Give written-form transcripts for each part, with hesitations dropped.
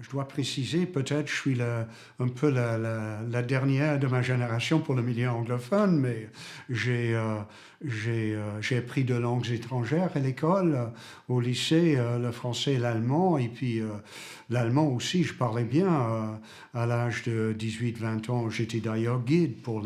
Je dois préciser, peut-être je suis un peu la dernière de ma génération pour le milieu anglophone, mais j'ai appris deux langues étrangères à l'école, au lycée, le français et l'allemand, et puis l'allemand aussi, je parlais bien à l'âge de 18-20 ans. J'étais d'ailleurs guide pour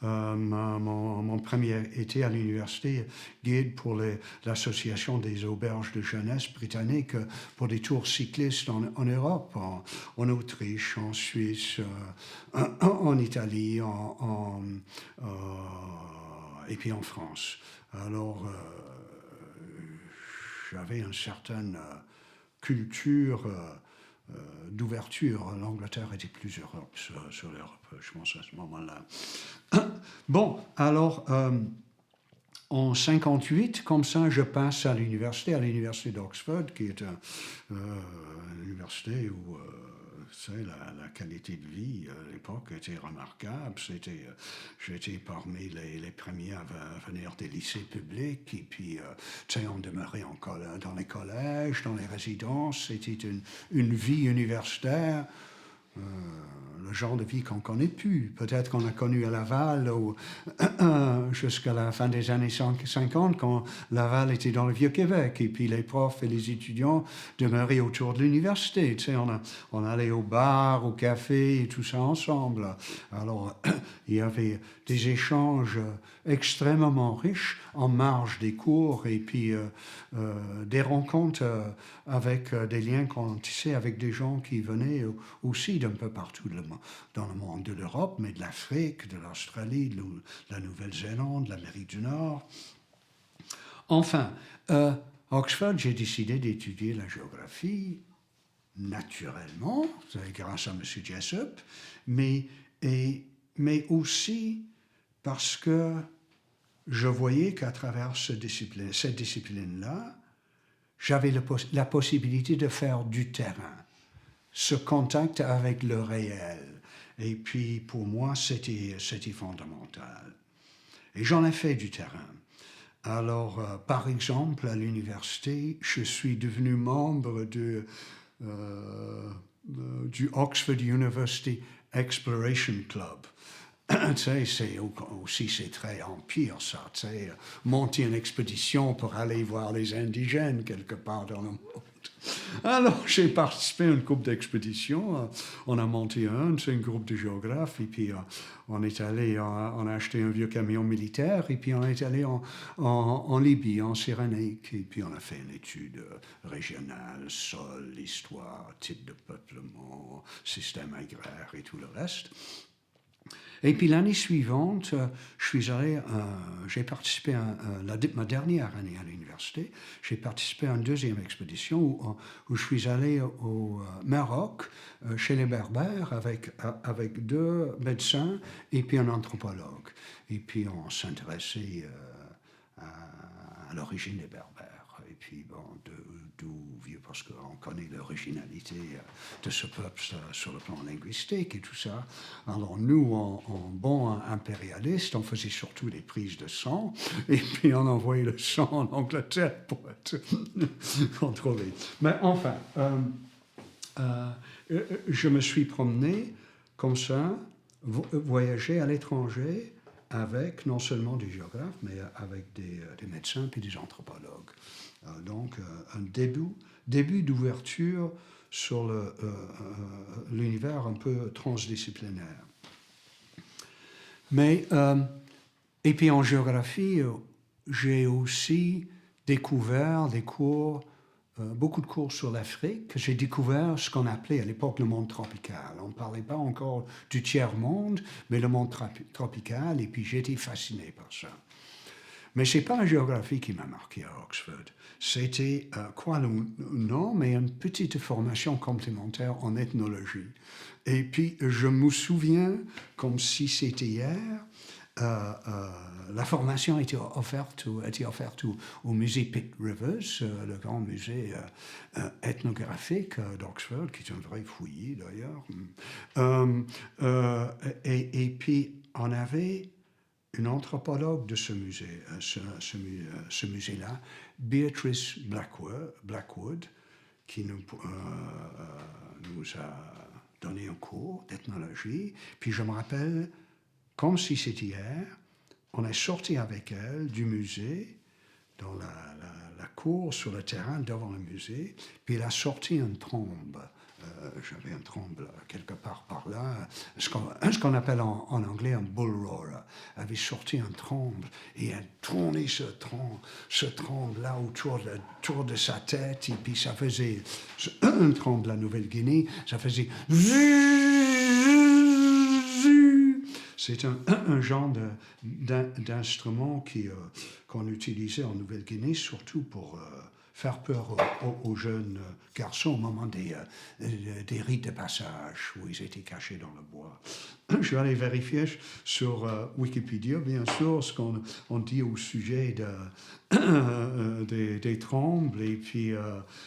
mon premier été à l'université, guide pour l'association des auberges de jeunesse britanniques pour des tours cyclistes en Europe, en Autriche, en Suisse, en Italie, et puis en France. Alors, j'avais une certaine culture d'ouverture. L'Angleterre était plus Europe sur l'Europe, je pense, à ce moment-là. Bon, alors, en 58, comme ça, je passe à l'université d'Oxford, qui est une université où la qualité de vie à l'époque était remarquable. J'étais parmi les premiers à venir des lycées publics, et puis on demeurait dans les collèges, dans les résidences. C'était une vie universitaire. Le genre de vie qu'on connaît plus. Peut-être qu'on a connu à Laval jusqu'à la fin des années 50, quand Laval était dans le Vieux-Québec, et puis les profs et les étudiants demeuraient autour de l'université. Tu sais, on allait au bar, au café, et tout ça ensemble. Alors, il y avait des échanges extrêmement riches en marge des cours, et puis des rencontres avec des liens qu'on tissait avec des gens qui venaient aussi d'un peu partout dans le monde, de l'Europe, mais de l'Afrique, de l'Australie, de la Nouvelle-Zélande, de l'Amérique du Nord. Enfin, à Oxford, j'ai décidé d'étudier la géographie naturellement, grâce à M. Jessup, mais aussi parce que je voyais qu'à travers cette discipline-là, j'avais la possibilité de faire du terrain, ce contact avec le réel. Et puis, pour moi, c'était fondamental. Et j'en ai fait du terrain. Alors, par exemple, à l'université, je suis devenu membre du Oxford University Exploration Club. Tu sais, c'est très empire, ça. Tu sais, monter une expédition pour aller voir les indigènes quelque part dans le monde. Alors, j'ai participé à une couple d'expéditions. On a monté c'est un groupe de géographes, et puis on est allé, on a acheté un vieux camion militaire, et puis on est allé en Libye, en Cyrénaïque, et puis on a fait une étude régionale, sol, histoire, type de peuplement, système agraire et tout le reste. Et puis l'année suivante, j'ai participé à ma dernière année à l'université, j'ai participé à une deuxième expédition où je suis allé au Maroc, chez les Berbères, avec deux médecins et puis un anthropologue. Et puis on s'intéressait à l'origine des Berbères. Et puis, bon, d'où vient, parce qu'on connaît l'originalité de ce peuple sur le plan linguistique et tout ça. Alors, nous, en bon impérialiste, on faisait surtout des prises de sang, et puis on envoyait le sang en Angleterre pour être contrôlé. Mais enfin, je me suis promené comme ça, voyager à l'étranger, avec non seulement des géographes, mais avec des médecins et des anthropologues. Donc, un début d'ouverture sur l'univers un peu transdisciplinaire. Mais, et puis en géographie, j'ai aussi découvert beaucoup de cours sur l'Afrique. J'ai découvert ce qu'on appelait à l'époque le monde tropical. On ne parlait pas encore du tiers-monde, mais le monde tropical, et puis j'ai été fasciné par ça. Mais ce n'est pas la géographie qui m'a marqué à Oxford. C'était, non, mais une petite formation complémentaire en ethnologie. Et puis, je me souviens, comme si c'était hier, la formation était offerte au musée Pitt Rivers, le grand musée ethnographique d'Oxford, qui est un vrai fouillis d'ailleurs. Et puis, on avait une anthropologue de ce musée, ce musée-là, Beatrice Blackwood, qui nous a donné un cours d'ethnologie. Puis je me rappelle, comme si c'était hier, on est sorti avec elle du musée, dans la cour sur le terrain devant le musée, puis elle a sorti une trombe. J'avais une trombe quelque part par là, ce qu'on appelle en anglais un bull roarer. Elle avait sorti une trombe et elle tournait ce trombe là autour de sa tête, et puis ça faisait, une trombe de la Nouvelle-Guinée, ça faisait... C'est un genre d'instrument qu'on utilisait en Nouvelle-Guinée, surtout pour faire peur aux jeunes garçons au moment des rites de passage, où ils étaient cachés dans le bois. Je suis allé vérifier sur Wikipédia, bien sûr, ce qu'on dit au sujet des trombes, et puis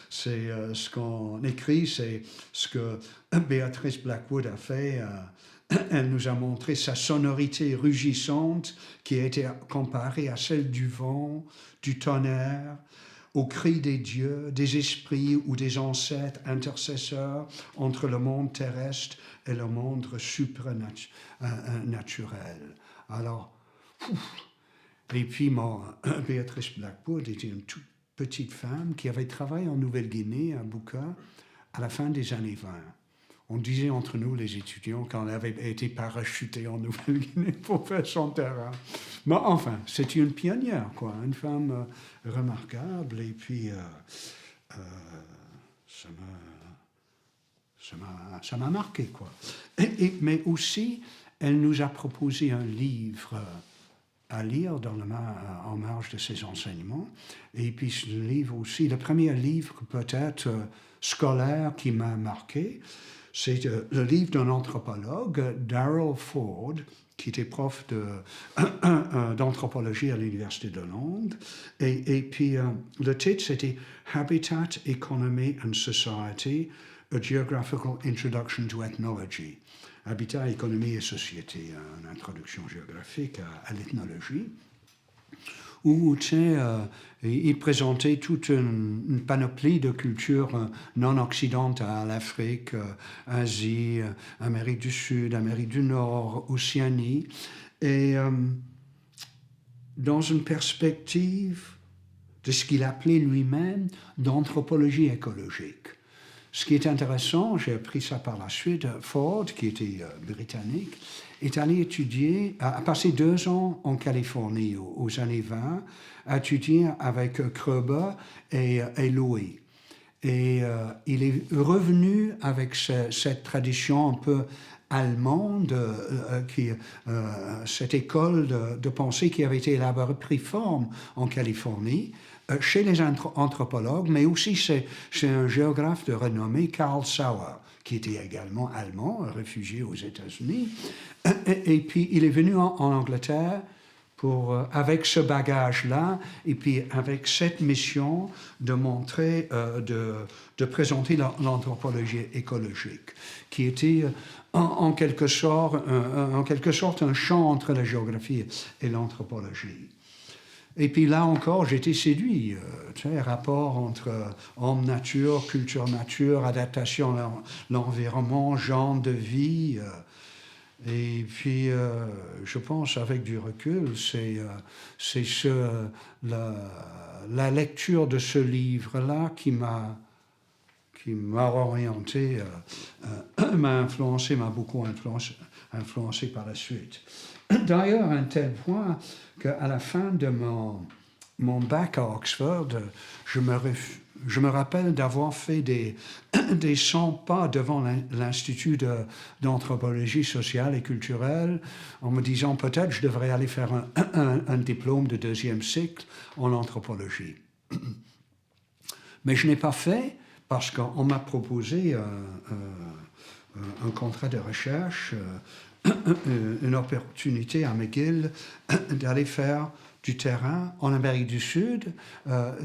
c'est ce qu'on écrit, c'est ce que Beatrice Blackwood a fait. Elle nous a montré sa sonorité rugissante qui a été comparée à celle du vent, du tonnerre, au cri des dieux, des esprits ou des ancêtres intercesseurs entre le monde terrestre et le monde supranaturel. Alors, et puis Beatrice Blackwood était une toute petite femme qui avait travaillé en Nouvelle-Guinée, à Buka, à la fin des années 20. On disait entre nous, les étudiants, qu'on avait été parachutés en Nouvelle-Guinée pour faire son terrain. Mais enfin, c'était une pionnière, quoi, une femme remarquable. Et puis, ça m'a marqué, quoi. Mais aussi, elle nous a proposé un livre à lire en marge de ses enseignements. Et puis, ce livre aussi, le premier livre peut-être scolaire qui m'a marqué, c'est le livre d'un anthropologue, Daryl Ford, qui était prof d'anthropologie à l'Université de Londres. Et puis, le titre, c'était Habitat, Economy and Society, A Geographical Introduction to Ethnology. Habitat, économie et société, une introduction géographique à l'ethnologie, où il présentait toute une panoplie de cultures non occidentales, Afrique, Asie, Amérique du Sud, Amérique du Nord, Océanie, et dans une perspective de ce qu'il appelait lui-même d'anthropologie écologique. Ce qui est intéressant, j'ai appris ça par la suite, Ford, qui était britannique, est allé étudier, a passé 2 ans en Californie aux années 20, à étudier avec Kroeber et Lowy. Et il est revenu avec cette tradition un peu allemande, cette école de pensée qui avait été élaborée, pris forme en Californie, chez les anthropologues, mais aussi chez un géographe de renommée, Karl Sauer, qui était également allemand, réfugié aux États-Unis. Et puis, il est venu en Angleterre avec ce bagage-là, et puis avec cette mission de montrer, de présenter l'anthropologie écologique, qui était en quelque sorte un champ entre la géographie et l'anthropologie. Et puis là encore, j'étais séduit, rapport entre homme-nature, culture-nature, adaptation à l'environnement, genre de vie. Et puis, je pense, avec du recul, c'est la lecture de ce livre-là qui m'a orienté, m'a influencé, m'a beaucoup influencé par la suite. D'ailleurs, à un tel point qu'à la fin de mon bac à Oxford, je me rappelle d'avoir fait des 100 pas devant l'Institut d'anthropologie sociale et culturelle, en me disant peut-être je devrais aller faire un diplôme de 2e cycle en anthropologie. Mais je n'ai pas fait parce qu'on m'a proposé un contrat de recherche une opportunité à McGill d'aller faire du terrain en Amérique du Sud,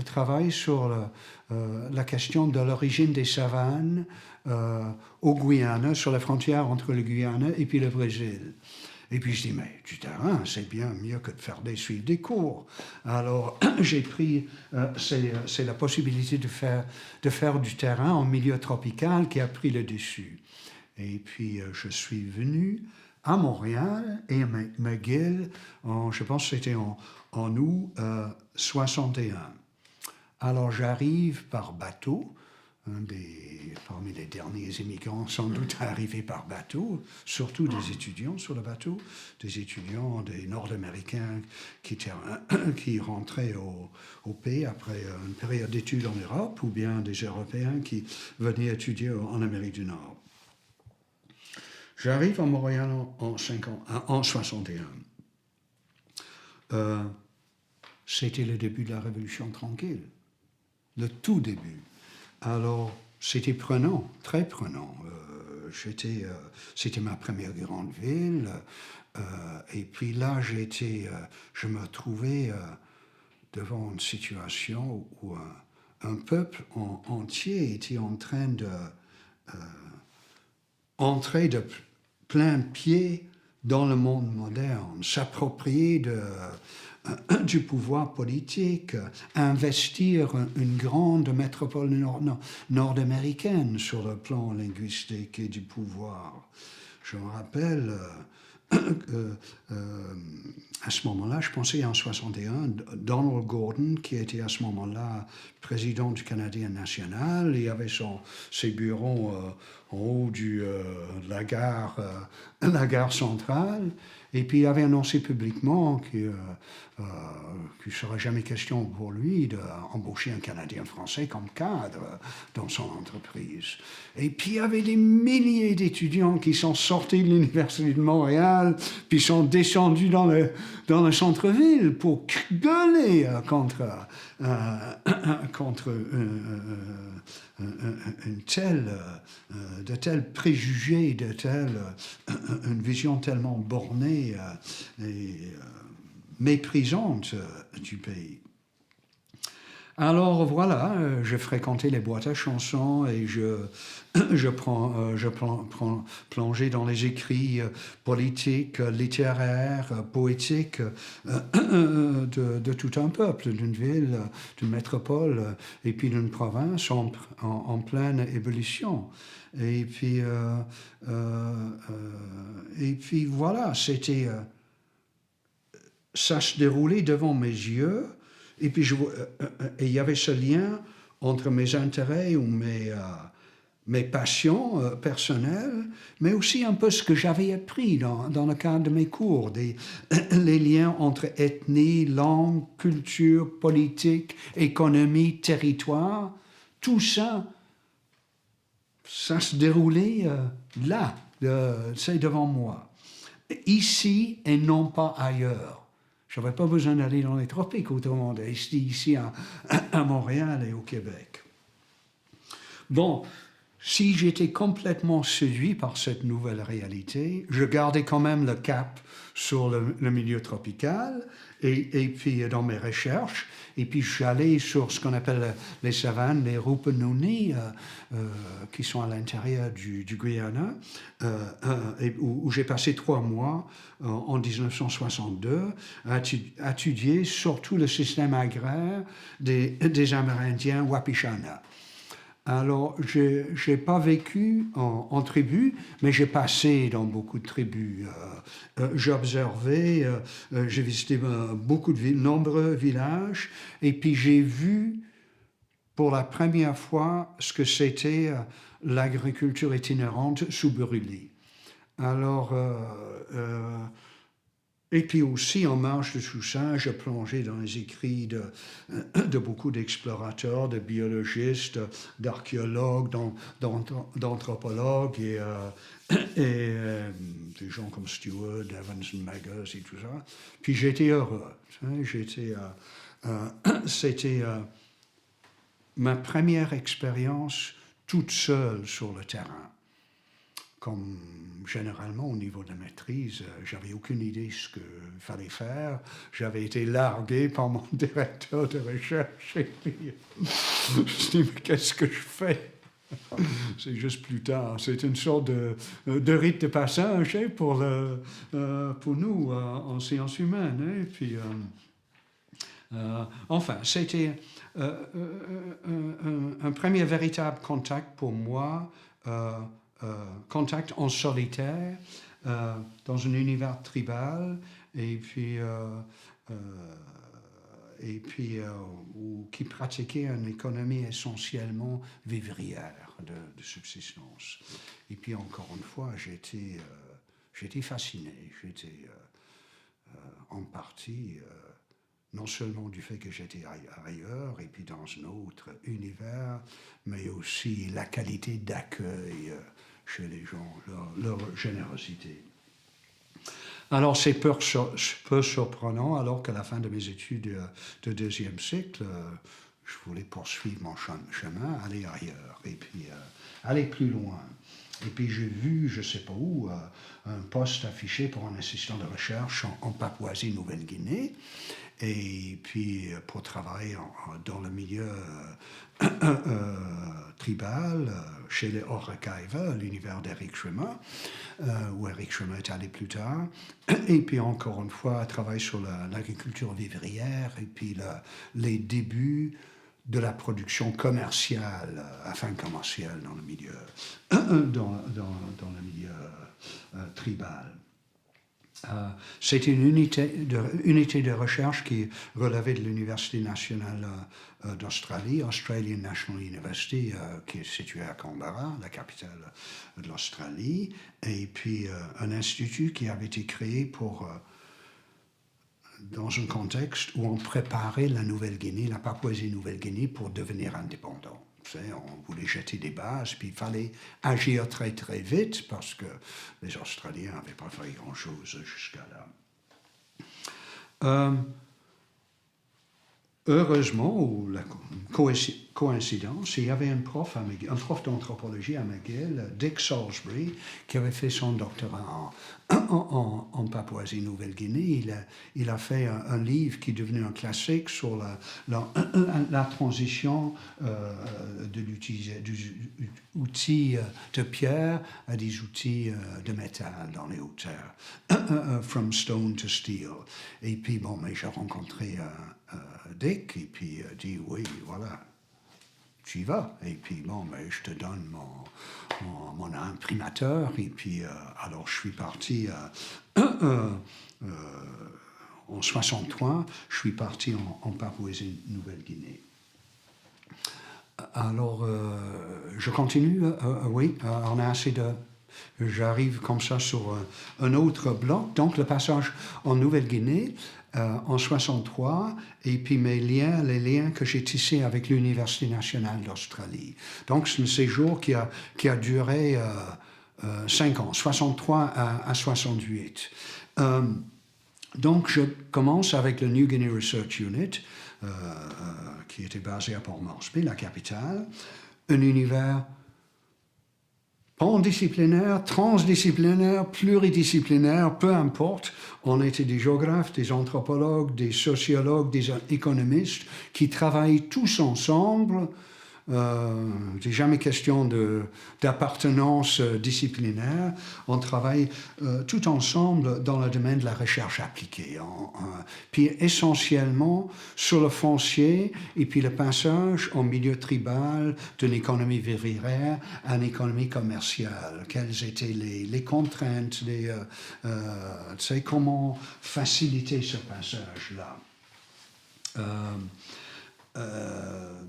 travailler sur la question de l'origine des savanes au Guyana, sur la frontière entre le Guyana et puis le Brésil. Et puis je dis, mais du terrain, c'est bien mieux que de suivre des cours. Alors j'ai pris, c'est la possibilité de faire du terrain en milieu tropical qui a pris le dessus. Et puis je suis venu à Montréal et à McGill, je pense que c'était en août 61. Alors j'arrive par bateau, parmi les derniers immigrants sans doute arrivés par bateau, surtout des étudiants sur le bateau, des étudiants, des Nord-Américains qui rentraient au pays après une période d'études en Europe, ou bien des Européens qui venaient étudier en Amérique du Nord. J'arrive à Montréal en 61. C'était le début de la Révolution tranquille, le tout début. Alors, c'était prenant, très prenant. C'était ma première grande ville. Et puis là, je me trouvais devant une situation où un peuple entier était en train d'entrer de plein pied dans le monde moderne, s'approprier du pouvoir politique, investir une grande métropole nord-américaine sur le plan linguistique et du pouvoir. Je me rappelle, à ce moment-là, je pensais en 61, Donald Gordon, qui était à ce moment-là président du Canadien national, il avait ses bureaux en haut de la gare centrale, et puis il avait annoncé publiquement qu'il ne serait jamais question pour lui d'embaucher un Canadien français comme cadre dans son entreprise. Et puis il y avait des milliers d'étudiants qui sont sortis de l'Université de Montréal, puis sont descendus dans le centre-ville pour gueuler contre de tels préjugés, une vision tellement bornée et méprisante du pays. Alors voilà, je fréquentais les boîtes à chansons et je plongeais dans les écrits politiques, littéraires, poétiques de tout un peuple, d'une ville, d'une métropole et puis d'une province en pleine ébullition. Et puis voilà, ça se déroulait devant mes yeux. Et puis il y avait ce lien entre mes intérêts ou mes passions personnelles, mais aussi un peu ce que j'avais appris dans le cadre de mes cours, les liens entre ethnie, langue, culture, politique, économie, territoire. Tout ça se déroulait là, c'est devant moi, ici et non pas ailleurs. Je n'avais pas besoin d'aller dans les tropiques, autrement dit, ici à Montréal et au Québec. Bon, si j'étais complètement séduit par cette nouvelle réalité, je gardais quand même le cap sur le milieu tropical et puis dans mes recherches, et puis j'allais sur ce qu'on appelle les savanes, les Rupununi, qui sont à l'intérieur du Guyana, où j'ai passé 3 mois en 1962 à étudier surtout le système agraire des Amérindiens Wapishana. Alors, je n'ai pas vécu en tribu, mais j'ai passé dans beaucoup de tribus. J'ai observé, j'ai visité nombreux villages, et puis j'ai vu pour la première fois ce que c'était l'agriculture itinérante sous brûlis. Alors, et puis aussi, en marge de tout ça, je plongeais dans les écrits de beaucoup d'explorateurs, de biologistes, d'archéologues, d'anthropologues et des gens comme Stewart, Evans et Magus et tout ça. Puis j'étais heureux. C'était ma première expérience toute seule sur le terrain. comme généralement au niveau de la maîtrise, j'avais aucune idée de ce qu'il fallait faire. J'avais été largué par mon directeur de recherche et puis je me suis dit, mais qu'est-ce que je fais? C'est juste plus tard. C'est une sorte de rite de passage pour nous en sciences humaines. Et puis, enfin, c'était un premier véritable contact pour moi, contact en solitaire, dans un univers tribal, et puis qui pratiquait une économie essentiellement vivrière de subsistance. Et puis encore une fois, j'étais fasciné, j'étais en partie non seulement du fait que j'étais ailleurs et puis dans un autre univers, mais aussi la qualité d'accueil chez les gens, leur générosité. Alors c'est peu surprenant, alors qu'à la fin de mes études de deuxième cycle, je voulais poursuivre mon chemin, aller ailleurs, et puis aller plus loin. Et puis j'ai vu, je ne sais pas où, un poste affiché pour un assistant de recherche en Papouasie-Nouvelle-Guinée, et puis pour travailler dans le milieu tribal, chez les Horekaiva, l'univers d'Eric Schwimmer, où Eric Schwimmer est allé plus tard, et puis encore une fois, travailler sur l'agriculture vivrière, et puis les débuts de la production commerciale, à fin commerciale dans le milieu, dans le milieu tribal. C'était une unité de recherche qui relevait de l'Université nationale d'Australie, Australian National University, qui est située à Canberra, la capitale de l'Australie, et puis un institut qui avait été créé dans un contexte où on préparait la Nouvelle-Guinée, la Papouasie-Nouvelle-Guinée pour devenir indépendant. On voulait jeter des bases, puis il fallait agir très très vite parce que les Australiens n'avaient pas fait grand-chose jusqu'à là. Heureusement, ou la coïncidence, il y avait un prof d'anthropologie à McGill, Dick Salisbury, qui avait fait son doctorat en Papouasie-Nouvelle-Guinée. Il a fait un livre qui est devenu un classique sur la transition de outils de pierre à des outils de métal dans les hautes-terres, from stone to steel. Et puis, bon, mais j'ai rencontré Dick, et puis dit, oui, voilà, tu y vas. Et puis, bon, mais je te donne mon imprimateur. Et puis, alors, je suis parti en 63, je suis parti en Papouasie-Nouvelle-Guinée. Alors, je continue, oui, on a assez de... J'arrive comme ça sur un autre bloc. Donc, le passage en Nouvelle-Guinée en 63, et puis les liens que j'ai tissés avec l'Université nationale d'Australie. Donc, c'est un séjour qui a duré 5 ans, 63 à 68. Donc, je commence avec le New Guinea Research Unit, qui était basé à Port Moresby, la capitale, un univers pandisciplinaire, transdisciplinaire, pluridisciplinaire, peu importe. On était des géographes, des anthropologues, des sociologues, des économistes qui travaillent tous ensemble. C'est jamais question d'appartenance disciplinaire. On travaille tout ensemble dans le domaine de la recherche appliquée. Puis essentiellement sur le foncier et puis le passage en milieu tribal d'une économie vivrière à une économie commerciale. Quelles étaient les contraintes, comment faciliter ce passage-là.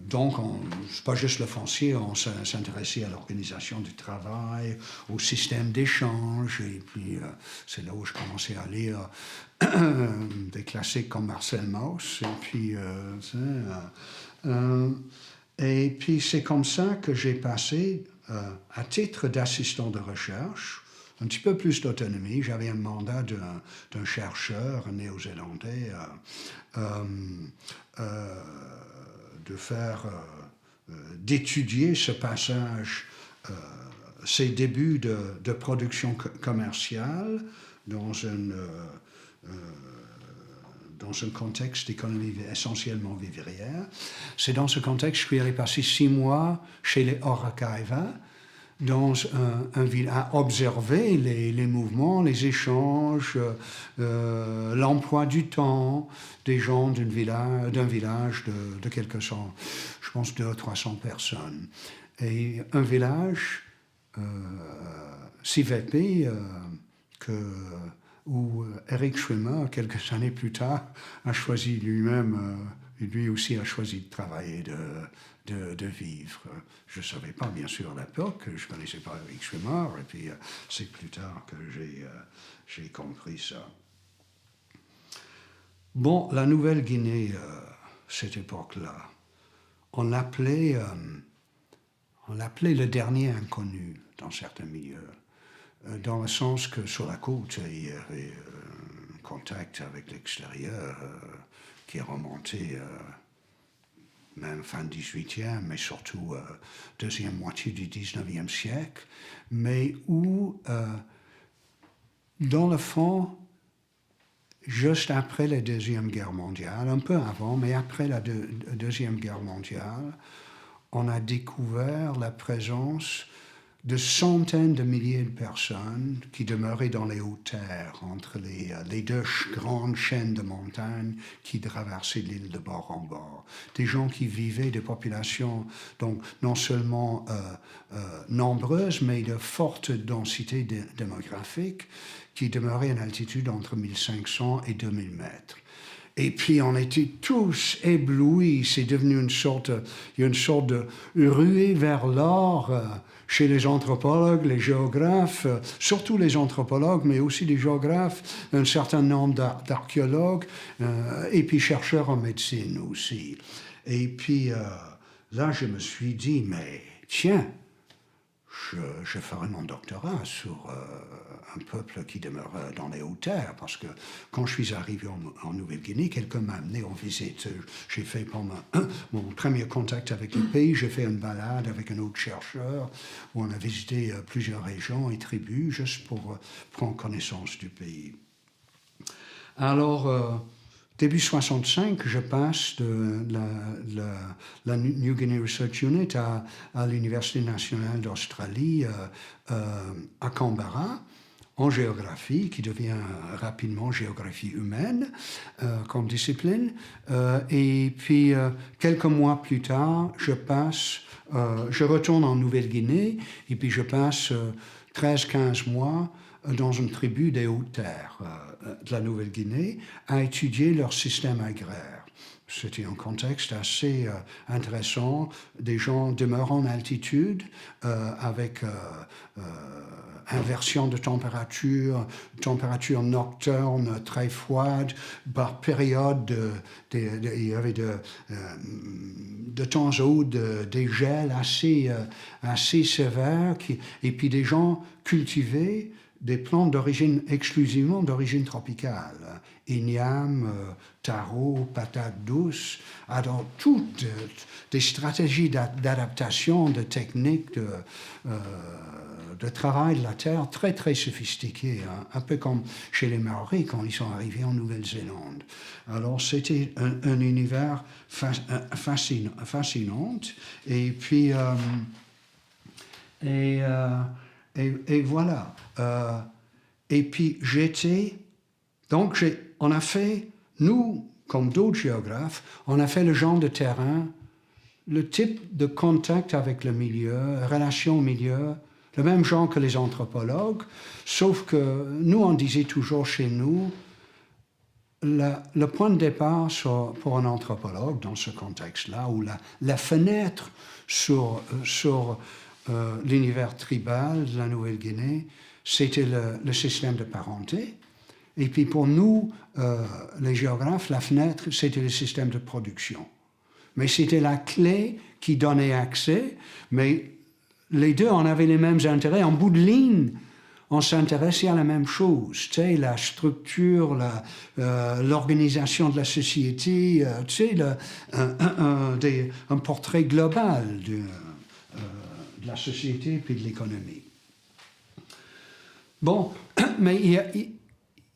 Donc, c'est pas juste le foncier, on s'intéressait à l'organisation du travail, au système d'échange, et puis c'est là où je commençais à lire des classiques comme Marcel Mauss, et puis c'est comme ça que j'ai passé, à titre d'assistant de recherche, un petit peu plus d'autonomie. J'avais un mandat d'un chercheur néo-zélandais d'étudier ce passage ses débuts de production commerciale dans un contexte d'économie essentiellement vivrière. C'est dans ce contexte que je suis passé 6 mois chez les Horakaiva, dans un village, à observer les mouvements, les échanges, l'emploi du temps des gens d'un village de quelques cent, je pense 200 ou 300 personnes. Et un village CVP où Eric Schwimmer, quelques années plus tard, a choisi lui-même, lui aussi a choisi de travailler, de vivre. Je ne savais pas, bien sûr, à l'époque, je ne connaissais pas Eric Schwimmer, et puis c'est plus tard que j'ai compris ça. Bon, la Nouvelle-Guinée, cette époque-là, on l'appelait le dernier inconnu dans certains milieux, dans le sens que sur la côte, il y avait un contact avec l'extérieur qui est remonté même fin 18e, mais surtout deuxième moitié du 19e siècle, mais où, dans le fond, juste après la Deuxième Guerre mondiale, un peu avant, mais après la Deuxième Guerre mondiale, on a découvert la présence de centaines de milliers de personnes qui demeuraient dans les hautes terres, entre les deux grandes chaînes de montagnes qui traversaient l'île de bord en bord. Des gens qui vivaient, des populations donc non seulement nombreuses, mais de forte densité démographique, qui demeuraient à une altitude entre 1500 et 2000 mètres. Et puis on était tous éblouis, c'est devenu une sorte de ruée vers l'or chez les anthropologues, les géographes, surtout les anthropologues, mais aussi les géographes, un certain nombre d'archéologues, et puis chercheurs en médecine aussi. Et puis là, je me suis dit, mais tiens, je ferai mon doctorat sur un peuple qui demeure dans les hautes terres, parce que quand je suis arrivé en Nouvelle-Guinée, quelqu'un m'a amené en visite. J'ai fait pendant mon premier contact avec le pays, j'ai fait une balade avec un autre chercheur où on a visité plusieurs régions et tribus juste pour prendre connaissance du pays. Alors, début 65, je passe de la New Guinea Research Unit à l'Université nationale d'Australie à Canberra, en géographie, qui devient rapidement géographie humaine comme discipline. Et puis, quelques mois plus tard, je retourne en Nouvelle-Guinée, et puis je passe 13-15 mois dans une tribu des Hautes-Terres de la Nouvelle-Guinée à étudier leur système agraire. C'était un contexte assez intéressant. Des gens demeurent en altitude avec inversion de température nocturne très froide, par période, il y avait de temps à autre des gels assez sévères, et puis des gens cultivés des plantes exclusivement d'origine tropicale. Igname, taro, patates douces, alors toutes des stratégies d'adaptation, de techniques, de travail de la terre très très sophistiquées, hein, un peu comme chez les Maoris quand ils sont arrivés en Nouvelle-Zélande. Alors c'était un univers fascinant, et puis et voilà. Et puis on a fait, nous, comme d'autres géographes, on a fait le genre de terrain, le type de contact avec le milieu, relation au milieu, le même genre que les anthropologues, sauf que nous, on disait toujours chez nous, le point de départ pour un anthropologue dans ce contexte-là, où la fenêtre sur l'univers tribal de la Nouvelle-Guinée, c'était le système de parenté. Et puis pour nous, les géographes, la fenêtre, c'était le système de production. Mais c'était la clé qui donnait accès, mais les deux, on avait les mêmes intérêts. En bout de ligne, on s'intéressait à la même chose, tu sais, la structure, l'organisation de la société, tu sais, un portrait global de la société puis de l'économie. Bon, mais il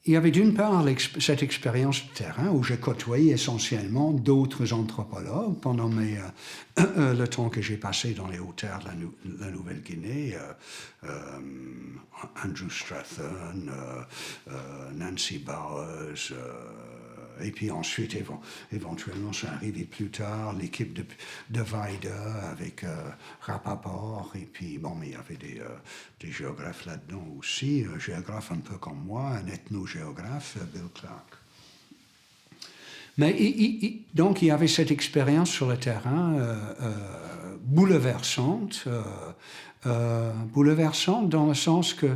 y avait d'une part cette expérience de terrain où j'ai côtoyé essentiellement d'autres anthropologues pendant le temps que j'ai passé dans les hautes terres de la Nouvelle-Guinée, Andrew Strathern, Nancy Bowers, et puis ensuite, éventuellement, c'est arrivé plus tard, l'équipe de Vaida avec Rappaport, et puis, bon, mais il y avait des géographes là-dedans aussi, un géographe un peu comme moi, un ethnogéographe, Bill Clark. Mais donc, il y avait cette expérience sur le terrain bouleversante dans le sens que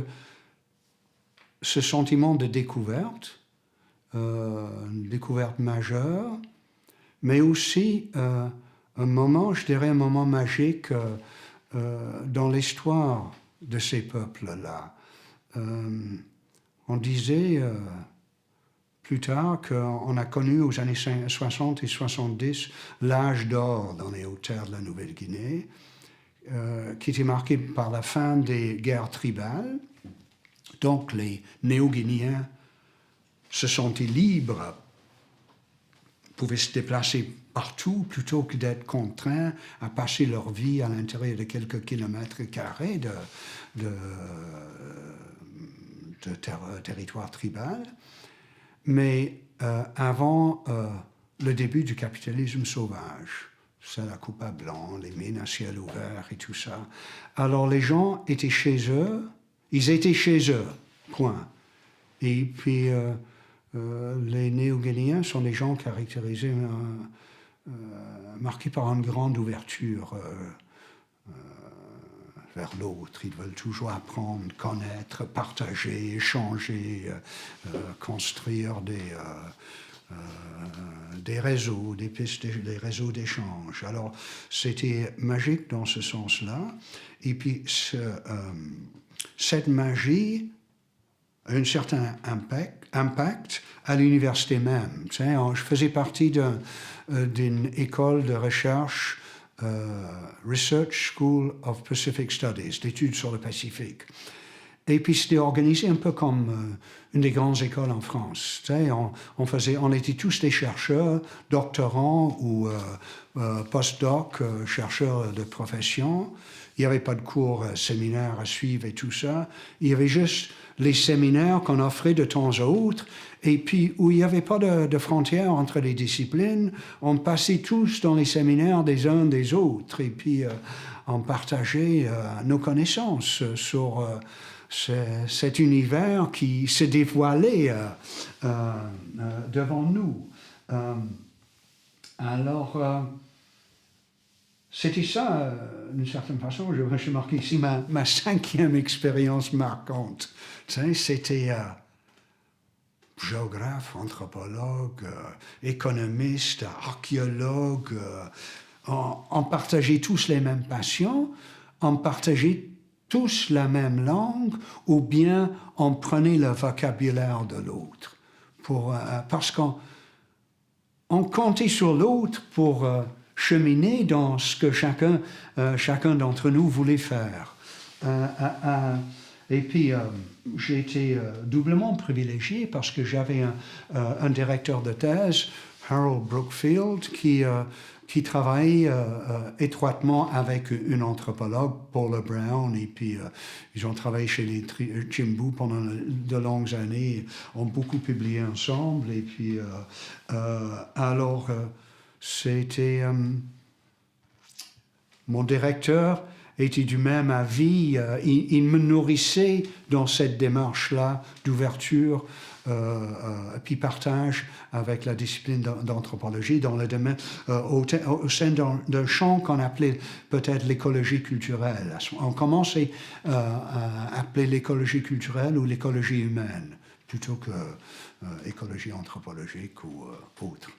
ce sentiment de découverte, une découverte majeure, mais aussi un moment, je dirais un moment magique dans l'histoire de ces peuples-là. On disait plus tard qu'on a connu aux années 60 et 70 l'âge d'or dans les hautes terres de la Nouvelle-Guinée, qui était marqué par la fin des guerres tribales. Donc les Néo-Guinéens se sentaient libres, pouvaient se déplacer partout plutôt que d'être contraints à passer leur vie à l'intérieur de quelques kilomètres carrés de territoire tribal. Mais avant le début du capitalisme sauvage, c'est la coupe à blanc, les mines à ciel ouvert et tout ça. Alors les gens étaient chez eux, ils étaient chez eux, point. Et puis les Néo-Guinéens sont des gens caractérisés, marqués par une grande ouverture vers l'autre. Ils veulent toujours apprendre, connaître, partager, échanger, construire des réseaux, des pistes, des réseaux d'échange. Alors, c'était magique dans ce sens-là. Et puis, cette magie a un certain impact à l'université même. Tu sais, je faisais partie d'une école de recherche, Research School of Pacific Studies, d'études sur le Pacifique. Et puis c'était organisé un peu comme une des grandes écoles en France. Tu sais, on était tous des chercheurs, doctorants ou post-doc, chercheurs de profession. Il n'y avait pas de cours séminaires à suivre et tout ça. Il y avait juste les séminaires qu'on offrait de temps à autre, et puis où il n'y avait pas de frontières entre les disciplines, on passait tous dans les séminaires des uns des autres, et puis on partageait nos connaissances sur cet univers qui se dévoilait devant nous. C'était ça, d'une certaine façon, j'ai marqué ici ma cinquième expérience marquante. Tu sais, c'était géographe, anthropologue, économiste, archéologue. On partageait tous les mêmes passions, on partageait tous la même langue, ou bien on prenait le vocabulaire de l'autre. Parce qu'on comptait sur l'autre pour cheminer dans ce que chacun d'entre nous voulait faire. Et puis, j'ai été doublement privilégié parce que j'avais un directeur de thèse, Harold Brookfield, qui travaillait étroitement avec une anthropologue, Paula Brown, et puis ils ont travaillé chez les Chimbu pendant de longues années, ont beaucoup publié ensemble, et puis alors c'était mon directeur était du même avis, il me nourrissait dans cette démarche-là d'ouverture puis partage avec la discipline d'anthropologie dans le domaine, au sein d'un champ qu'on appelait peut-être l'écologie culturelle. On commençait à appeler l'écologie culturelle ou l'écologie humaine, plutôt que écologie anthropologique ou autre.